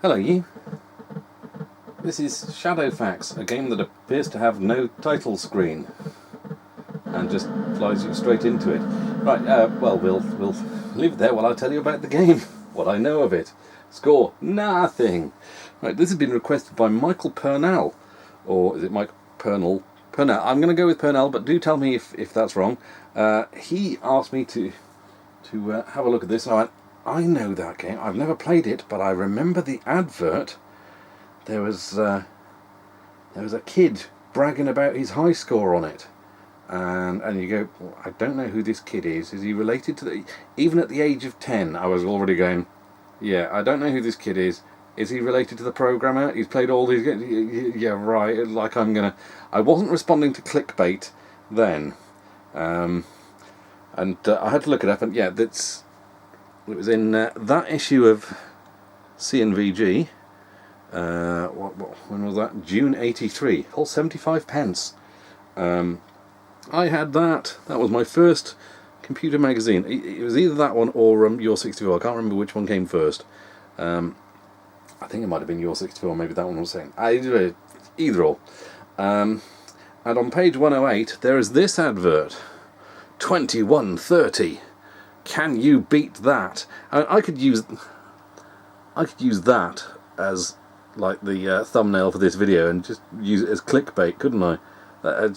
Hello you. This is Shadowfax, a game that appears to have no title screen and just flies you straight into it. Right, well, we'll leave it there while I tell you about the game, what I know of it. Score, nothing. Right, this has been requested by Michael Purnell, or is it Mike Purnell? Purnell. I'm going to go with Purnell, but do tell me if that's wrong. He asked me to have a look at this, and I went, I know that game. I've never played it, but I remember the advert. There was a kid bragging about his high score on it, and you go, well, I don't know who this kid is. Is he related to the? Even at the age of 10, I was already going, yeah, I don't know who this kid is. Is he related to the programmer? He's played all these games. Yeah, right. Like I wasn't responding to clickbait then, and I had to look it up, and yeah, it was in that issue of CNVG. When was that? June '83. Whole 75 pence. I had that. That was my first computer magazine. It was either that one or Your 64. I can't remember which one came first. I think it might have been Your 64. Maybe that one was saying. Either or. And on page 108 there is this advert. 2130. Can you beat that? I could use that as like the thumbnail for this video and just use it as clickbait, couldn't I? I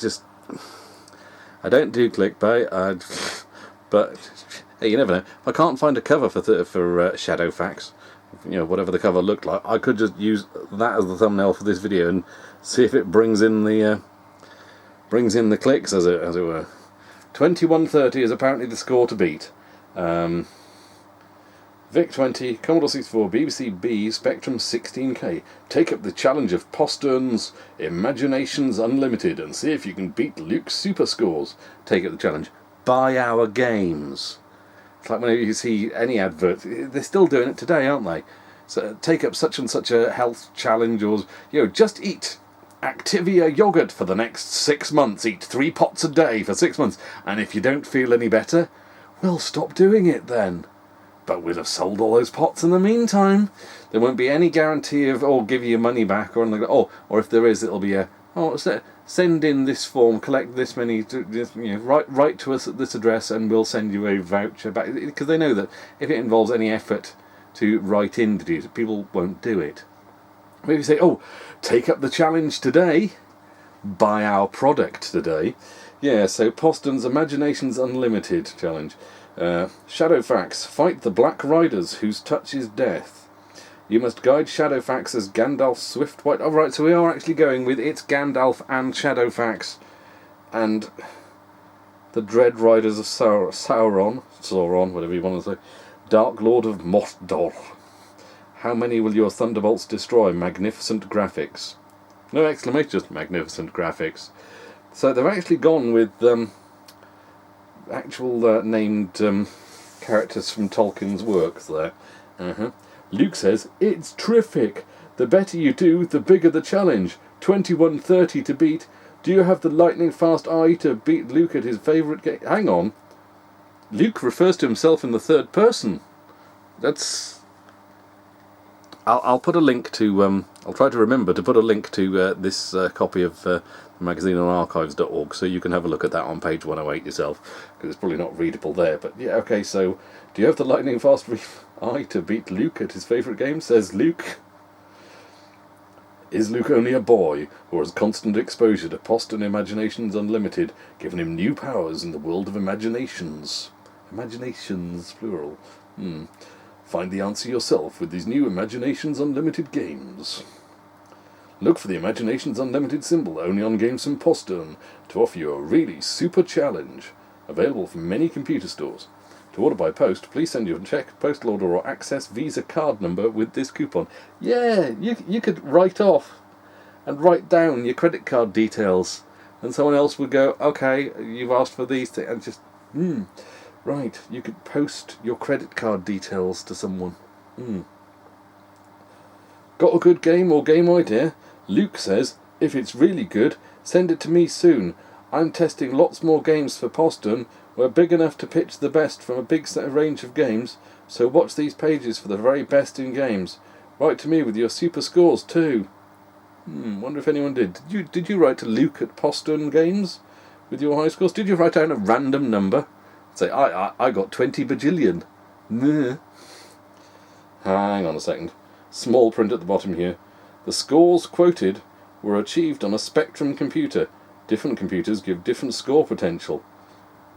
don't do clickbait, but hey, you never know. If I can't find a cover for Shadowfax, whatever the cover looked like, I could just use that as the thumbnail for this video and see if it brings in the clicks, as it were. 2130 is apparently the score to beat. VIC 20, Commodore 64, BBC B, Spectrum 16K. Take up the challenge of Postern's Imaginations Unlimited and see if you can beat Luke's super scores. Take up the challenge. Buy our games. It's like whenever you see any advert, they're still doing it today, aren't they? So take up such and such a health challenge, or just eat Activia yogurt for the next 6 months. Eat 3 pots a day for 6 months, and if you don't feel any better, well, stop doing it then. But we'll have sold all those pots in the meantime. There won't be any guarantee of, give you your money back, or anything like that. Or if there is, it'll be send in this form, collect this many, write to us at this address, and we'll send you a voucher back. Because they know that if it involves any effort to write in to do it, people won't do it. Maybe say, take up the challenge today. Buy our product today. Yeah, so Postern's Imaginations Unlimited challenge. Shadowfax, fight the Black Riders whose touch is death. You must guide Shadowfax as Gandalf's swift white... right, so we are actually going with it's Gandalf and Shadowfax and the Dread Riders of Sauron, whatever you want to say. Dark Lord of Mordor. How many will your thunderbolts destroy? Magnificent graphics. No exclamation, just magnificent graphics. So they've actually gone with actual named characters from Tolkien's works there. Luke says, it's terrific. The better you do, the bigger the challenge. 2130 to beat. Do you have the lightning fast eye to beat Luke at his favourite game? Hang on. Luke refers to himself in the third person. That's... I'll put a link to... I'll try to remember to put a link to this copy of the magazine on archives.org, so you can have a look at that on page 108 yourself, because it's probably not readable there. But yeah, okay, so do you have the lightning fast eye to beat Luke at his favourite game? Says Luke. Is Luke only a boy, or has constant exposure to Postern Imaginations Unlimited given him new powers in the world of imaginations? Imaginations, plural. Find the answer yourself with these new Imaginations Unlimited games. Look for the Imaginations Unlimited symbol only on games from Postern to offer you a really super challenge. Available from many computer stores. To order by post, please send your check, postal order or Access Visa card number with this coupon. Yeah, you could write off and write down your credit card details, and someone else would go, okay, you've asked for these things, and just, right, you could post your credit card details to someone. Got a good game or game idea? Luke says, if it's really good, send it to me soon. I'm testing lots more games for Postern. We're big enough to pitch the best from a big range of games, so watch these pages for the very best in games. Write to me with your super scores too. Wonder if anyone did. Did you write to Luke at Postern Games with your high scores? Did you write down a random number? Say, I got 20 bajillion. Nah. Hang on a second. Small print at the bottom here. The scores quoted were achieved on a Spectrum computer. Different computers give different score potential.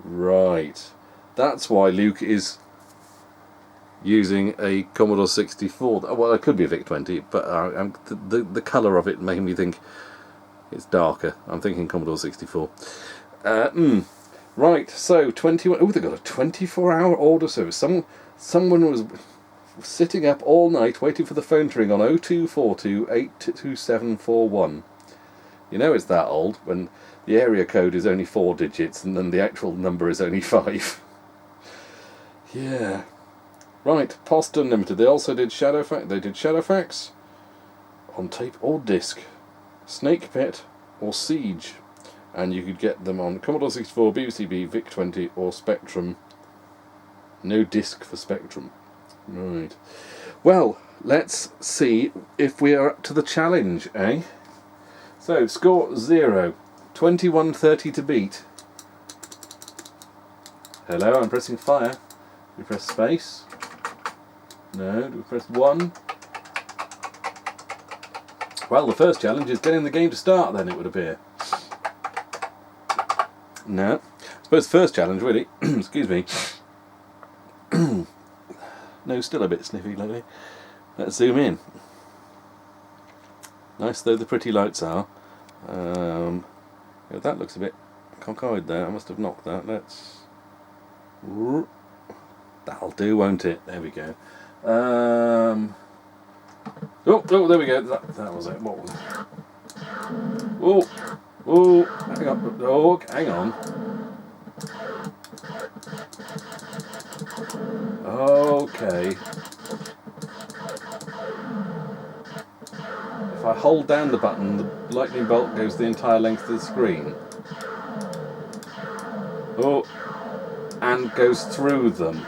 Right. That's why Luke is using a Commodore 64. Well, it could be a VIC-20, but the colour of it made me think it's darker. I'm thinking Commodore 64. Right, so 21... Oh, they've got a 24-hour order service. Someone was sitting up all night waiting for the phone to ring on 0242 82741. You know it's that old when the area code is only 4 digits and then the actual number is only 5. Yeah. Right, Post Unlimited. They also did Shadowfax. They did Shadowfax on tape or disc, Snake Pit or Siege, and you could get them on Commodore 64, BBC B, VIC-20 or Spectrum. No disc for Spectrum. Right. Well, let's see if we are up to the challenge, eh? So, score 0. 21:30 to beat. Hello, I'm pressing fire. Do we press space? No, do we press 1? Well, the first challenge is getting the game to start then, it would appear. No. I suppose first challenge, really, excuse me. No, still a bit sniffy lately. Let's zoom in. Nice though the pretty lights are. Yeah, that looks a bit cockeyed there. I must have knocked that. Let's... That'll do, won't it? There we go. Oh, there we go. That was it. What was it? Oh, hang on. Oh, hang on. Okay. If I hold down the button, the lightning bolt goes the entire length of the screen. Oh, and goes through them.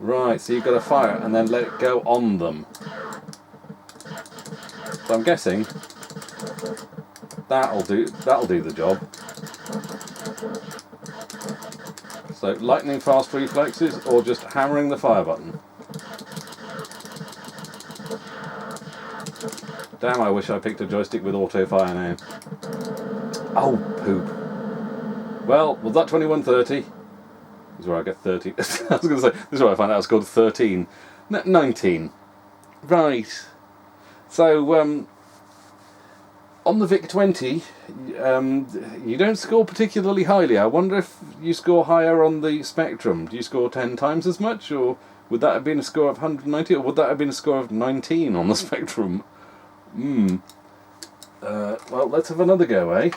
Right, so you've got to fire and then let it go on them. So I'm guessing that'll do the job. So lightning fast reflexes or just hammering the fire button. Damn, I wish I picked a joystick with auto fire now. Oh, poop. Well, was that 21:30? This is where I get 30. I was going to say, this is where I find out I scored 13. 19. Right. So, on the VIC-20, you don't score particularly highly. I wonder if you score higher on the Spectrum. Do you score 10 times as much? Or would that have been a score of 190? Or would that have been a score of 19 on the Spectrum? Well, let's have another go, eh?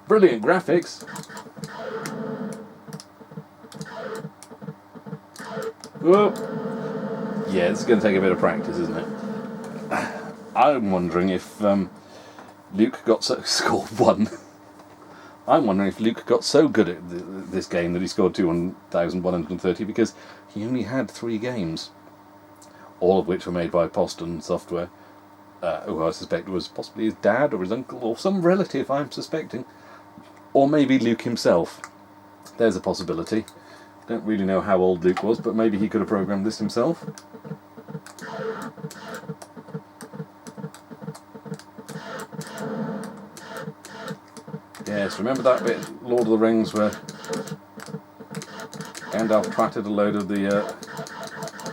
Brilliant graphics. Whoa. Yeah, this is going to take a bit of practice, isn't it? I'm wondering if Luke got scored 1. I'm wondering if Luke got so good at this game that he scored 2,130 because he only had 3 games, all of which were made by Poston Software, who I suspect was possibly his dad or his uncle or some relative, I'm suspecting, or maybe Luke himself. There's a possibility. Don't really know how old Luke was, but maybe he could have programmed this himself. Yes, remember that bit, Lord of the Rings, where Gandalf twatted a load of the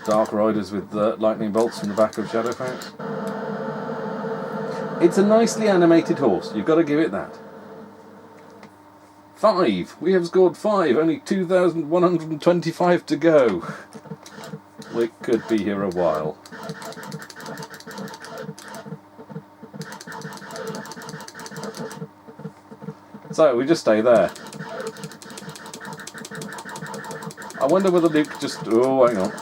Dark Riders with lightning bolts from the back of Shadowfax? It's a nicely animated horse, you've got to give it that. 5! We have scored 5, only 2,125 to go. We could be here a while. So, we just stay there. I wonder whether Luke just... Oh, hang on.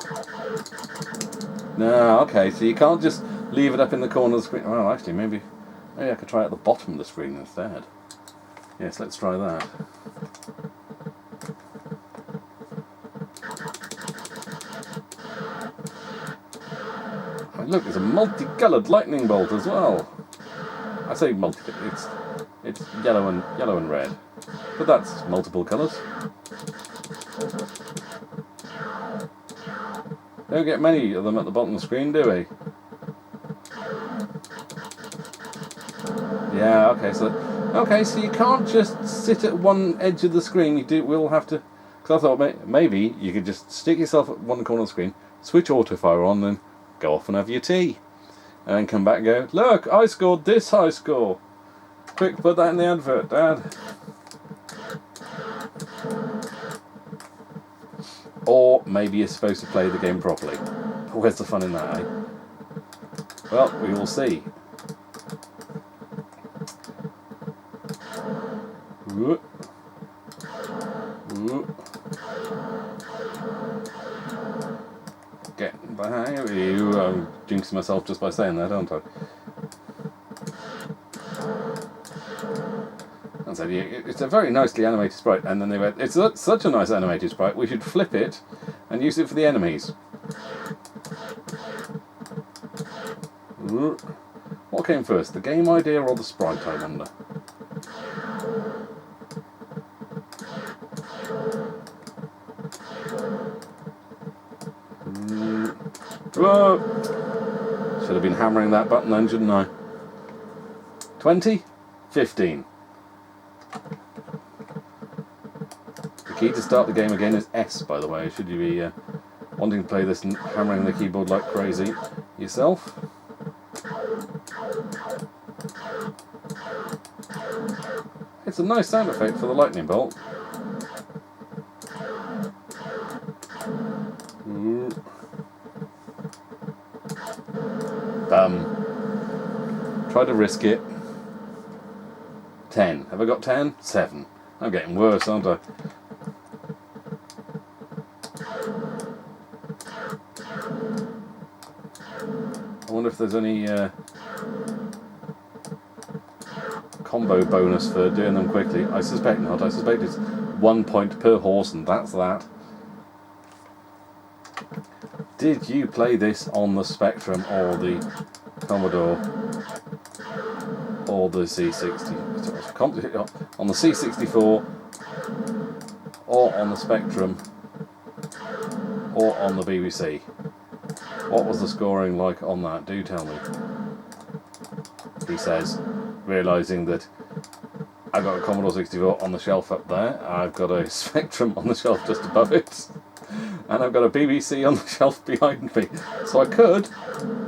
No, okay, so you can't just leave it up in the corner of the screen. Well, actually, maybe I could try it at the bottom of the screen instead. Yes, let's try that. look, it's a multicoloured lightning bolt as well. I say multi. It's yellow and red, but that's multiple colours. Don't get many of them at the bottom of the screen, do we? Yeah. Okay. So you can't just sit at one edge of the screen. We'll have to. Because I thought maybe you could just stick yourself at one corner of the screen, switch autofire on, then go off and have your tea, and then come back and go, look, I scored this high score. Quick, put that in the advert, Dad. Or maybe you're supposed to play the game properly. Where's the fun in that, eh? Well, we will see. Get the hang of you. I'm jinxing myself just by saying that, aren't I? And so it's a very nicely animated sprite, and then they went, it's such a nice animated sprite, we should flip it and use it for the enemies. What came first, the game idea or the sprite, I wonder? Should have been hammering that button then, shouldn't I? 20? 15. The key to start the game again is S, by the way, should you be wanting to play this and hammering the keyboard like crazy yourself. It's a nice sound effect for the lightning bolt. Try to risk it. 10. Have I got 10? 7. I'm getting worse, aren't I? I wonder if there's any combo bonus for doing them quickly. I suspect not. I suspect it's 1 point per horse, and that's that. Did you play this on the Spectrum or the Commodore or the C60? On the C64 or on the Spectrum or on the BBC? What was the scoring like on that? Do tell me. He says, realising that I've got a Commodore 64 on the shelf up there, I've got a Spectrum on the shelf just above it, and I've got a BBC on the shelf behind me. So I could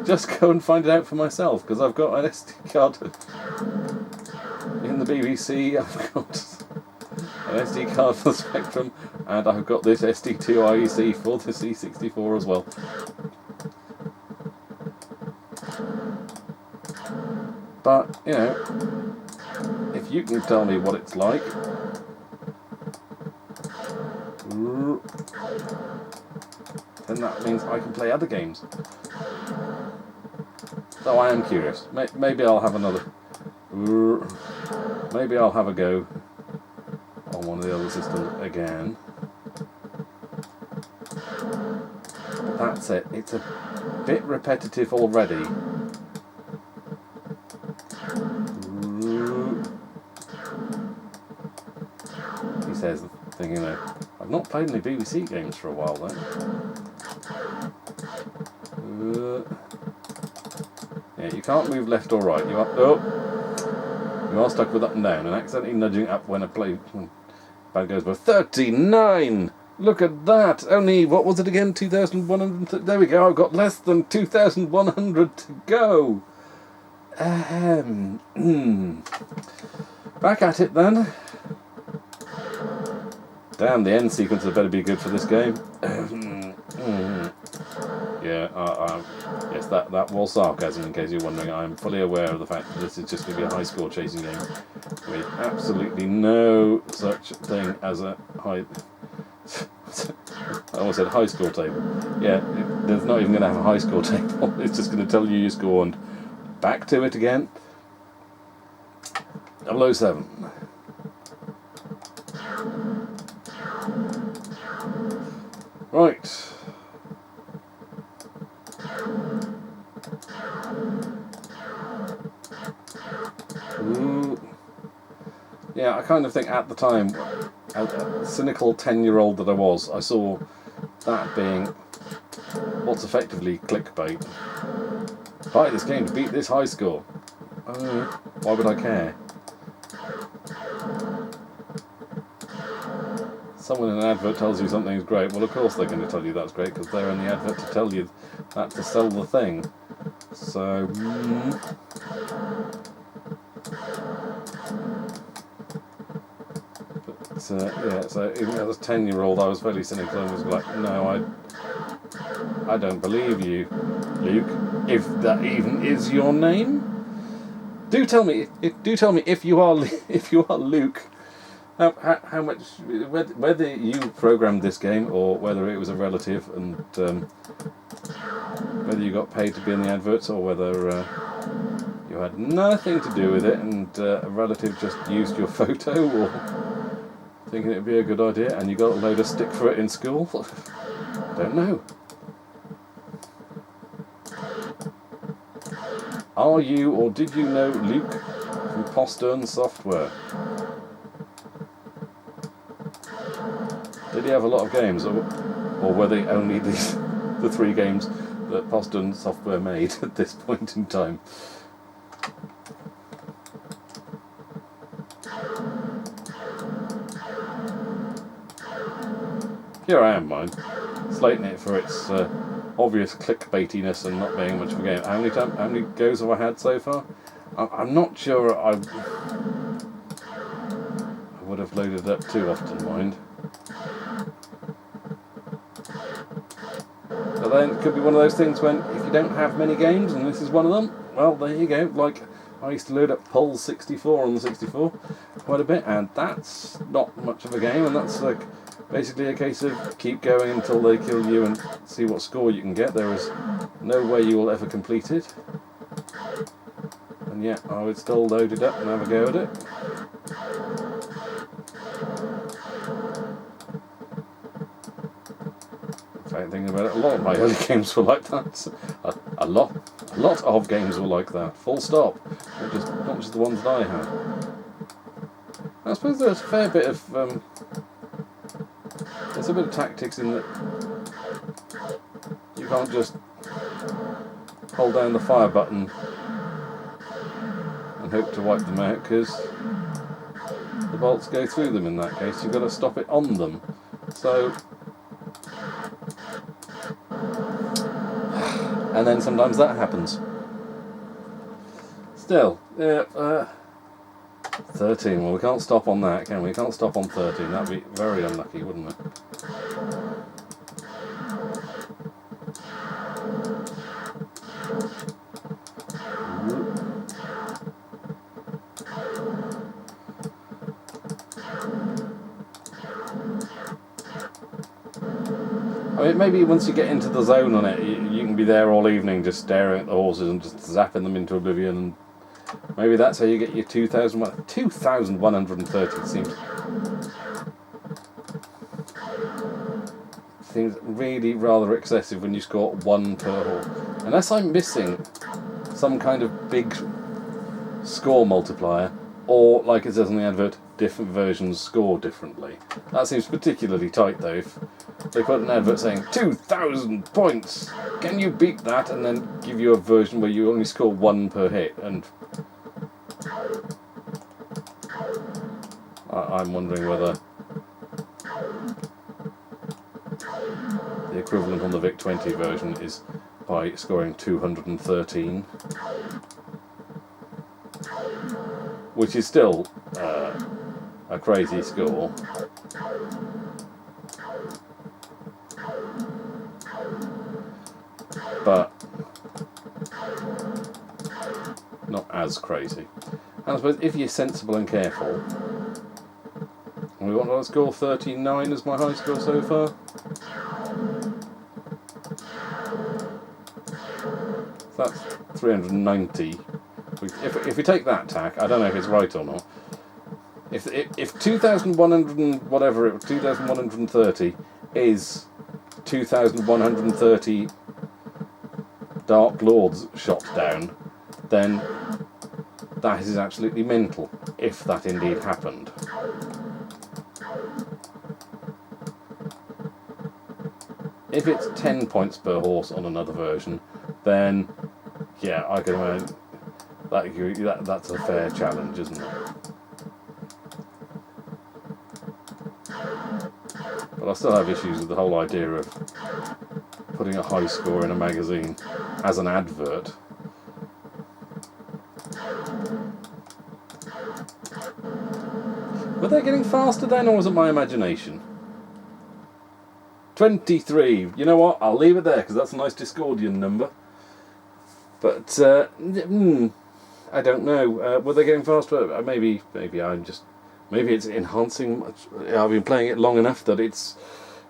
just go and find it out for myself, because I've got an SD card in the BBC, I've got an SD card for the Spectrum, and I've got this SD2 IEC for the C64 as well. But, you know, if you can tell me what it's like, then that means I can play other games. So I am curious. Maybe I'll have another. Maybe I'll have a go on one of the other systems again. But that's it. It's a bit repetitive already. He says, thinking, I've not played any BBC games for a while then. Yeah, you can't move left or right. You are stuck with up and down, and accidentally nudging up when a play bad goes by. 39! Look at that! Only, what was it again? 2,100. There we go, I've got less than 2,100 to go. Back at it then. Damn, the end sequence had better be good for this game. Yeah, yes, that was sarcasm, in case you're wondering. I'm fully aware of the fact that this is just going to be a high score chasing game with absolutely no such thing as a high... I almost said high score table. Yeah, there's not even going to have a high score table. It's just going to tell you your score, and back to it again. 007. Right. kind of thing at the time, a cynical 10-year-old that I was, I saw that being what's effectively clickbait. Buy this game to beat this high score. Why would I care? Someone in an advert tells you something's great, well of course they're going to tell you that's great because they're in the advert to tell you that to sell the thing. So... yeah, so even as a 10-year-old I was fairly cynical and was like, no, I don't believe you, Luke, if that even is your name. Do tell me if you are Luke, how much, whether you programmed this game or whether it was a relative, and whether you got paid to be in the adverts or whether you had nothing to do with it and a relative just used your photo or thinking it'd be a good idea and you got a load of stick for it in school. Don't know. Are you or did you know Luke from Postern Software? Did he have a lot of games, or were they only the 3 games that Postern Software made at this point in time? Here I am, mind, slating it for its obvious clickbaitiness and not being much of a game. How many goes have I had so far? I'm not sure I would have loaded it up too often, mind. But then it could be one of those things when if you don't have many games, and this is one of them, well, there you go. Like, I used to load up Pulse 64 on the 64 quite a bit, and that's not much of a game, and that's like basically a case of keep going until they kill you and see what score you can get. There is no way you will ever complete it. And yet I would still load it up and have a go at it. In fact, thinking about it, a lot of my early games were like that. A lot of games were like that. Full stop. Not just the ones that I had. I suppose there's a fair bit of there's a bit of tactics in that you can't just hold down the fire button and hope to wipe them out, because the bolts go through them in that case. You've got to stop it on them. So, and then sometimes that happens. Still, 13, well we can't stop on that, can we? We can't stop on 13, that'd be very unlucky, wouldn't it? I mean, maybe once you get into the zone on it, you can be there all evening just staring at the horses and just zapping them into oblivion, and maybe that's how you get your 2,130 seems really rather excessive when you score 1 per hole. Unless I'm missing some kind of big score multiplier, or, like it says on the advert, different versions score differently. That seems particularly tight though. If they put an advert saying 2,000 points, can you beat that, and then give you a version where you only score 1 per hit, and I'm wondering whether the equivalent on the VIC-20 version is by scoring 213, which is still a crazy score. But not as crazy. And I suppose if you're sensible and careful, and what did I score? 39 as my high score so far. So that's 390. If we take that tack, I don't know if it's right or not. If 2,100 whatever 2,130 is 2,130 Dark Lords shot down, then that is absolutely mental, if that indeed happened. If it's 10 points per horse on another version, then yeah, I can imagine that's a fair challenge, isn't it? But I still have issues with the whole idea of putting a high score in a magazine as an advert. Were they getting faster then, or was it my imagination? 23. You know what? I'll leave it there because that's a nice Discordian number. But I don't know. Were they getting faster? Maybe it's enhancing. I've been playing it long enough that it's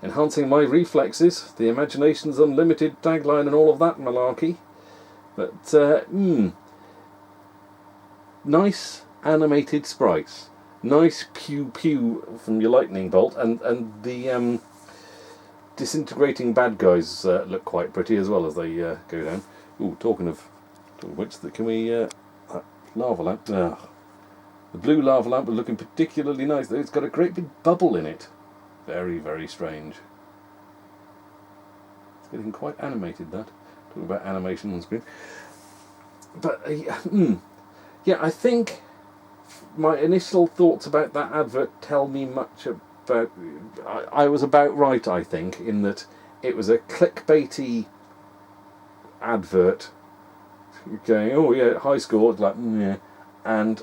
enhancing my reflexes. The imagination's unlimited tagline and all of that malarkey. But nice animated sprites. Nice pew pew from your lightning bolt, and the disintegrating bad guys look quite pretty as well as they go down. Ooh, talking of which, can we that lava lamp? The blue lava lamp was looking particularly nice, though. It's got a great big bubble in it. Very, very strange. It's getting quite animated. That talking about animation on screen, but yeah, I think my initial thoughts about that advert tell me much about. I was about right, I think, in that it was a clickbaity advert going, oh yeah, high score, like yeah, and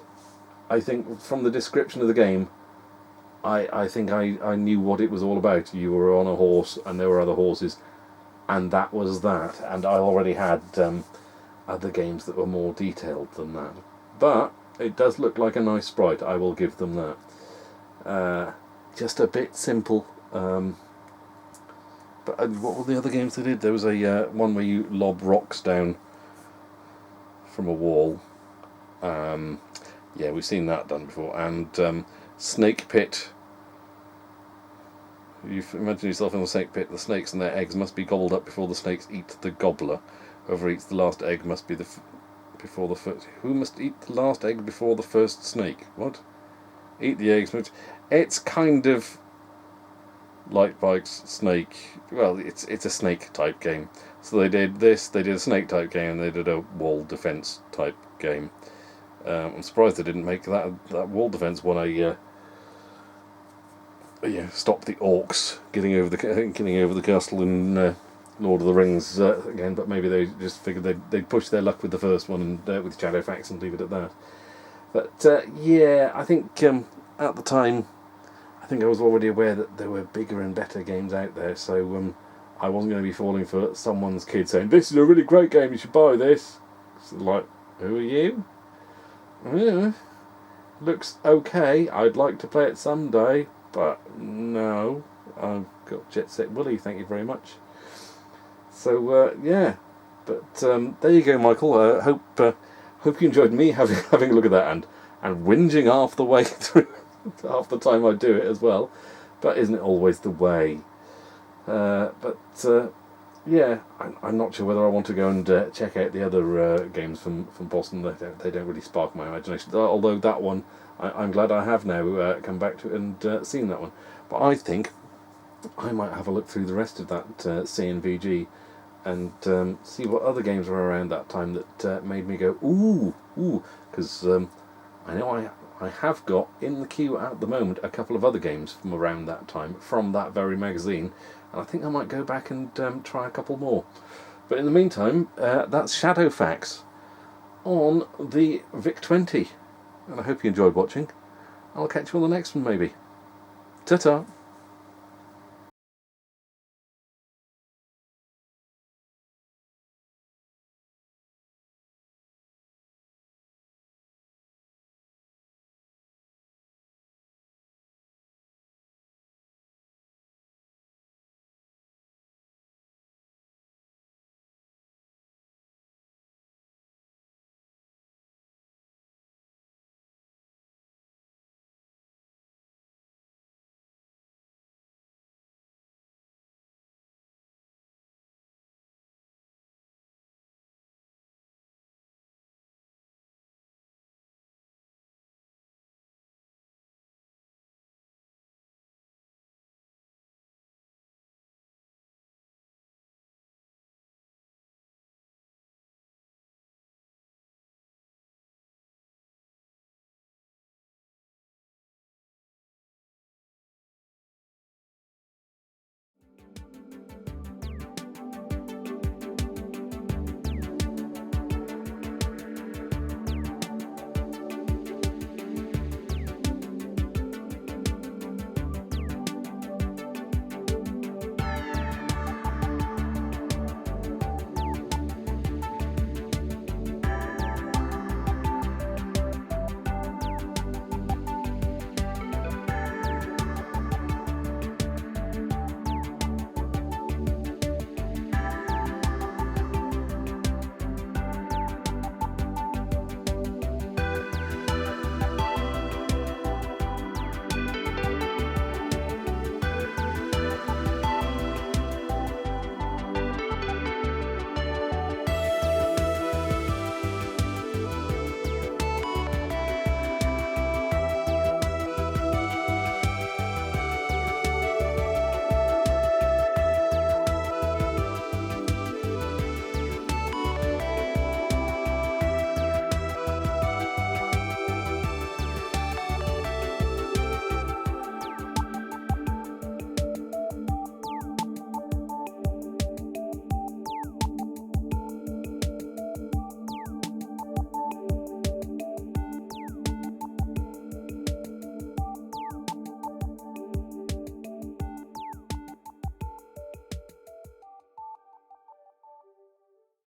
I think from the description of the game, I think I knew what it was all about. You were on a horse, and there were other horses, and that was that. And I already had other games that were more detailed than that, but it does look like a nice sprite. I will give them that. Just a bit simple. But what were the other games they did? There was a one where you lob rocks down from a wall. Yeah, we've seen that done before. And Snake Pit. You imagine yourself in the snake pit. The snakes and their eggs must be gobbled up before the snakes eat the gobbler. Whoever eats the last egg must be before the first. Who must eat the last egg before the first snake? What? Eat the eggs. It's kind of Light Bike's Snake. Well, it's a snake type game. So they did this. They did a snake type game, and they did a wall defense type game. I'm surprised they didn't make that wall defense one stop the orcs getting over the castle in Lord of the Rings again. But maybe they just figured they'd push their luck with the first one and with Shadowfax and leave it at that. But yeah, I think at the time, I think I was already aware that there were bigger and better games out there. So I wasn't going to be falling for someone's kid saying, "This is a really great game, you should buy this." So like, who are you? Yeah, looks okay. I'd like to play it someday, but no, I've got Jet Set Willy, thank you very much. So yeah, but there you go, Michael. Hope you enjoyed me having a look at that and whinging half the way through, half the time I do it as well. But isn't it always the way? Yeah, I'm not sure whether I want to go and check out the other games from Boston. They don't really spark my imagination. Although that one, I'm glad I have now come back to it and seen that one. But I think I might have a look through the rest of that CNVG and see what other games were around that time that made me go ooh, because I know I have got in the queue at the moment a couple of other games from around that time from that very magazine. And I think I might go back and try a couple more. But in the meantime, that's Shadowfax on the VIC-20. And I hope you enjoyed watching. I'll catch you on the next one, maybe. Ta-ta!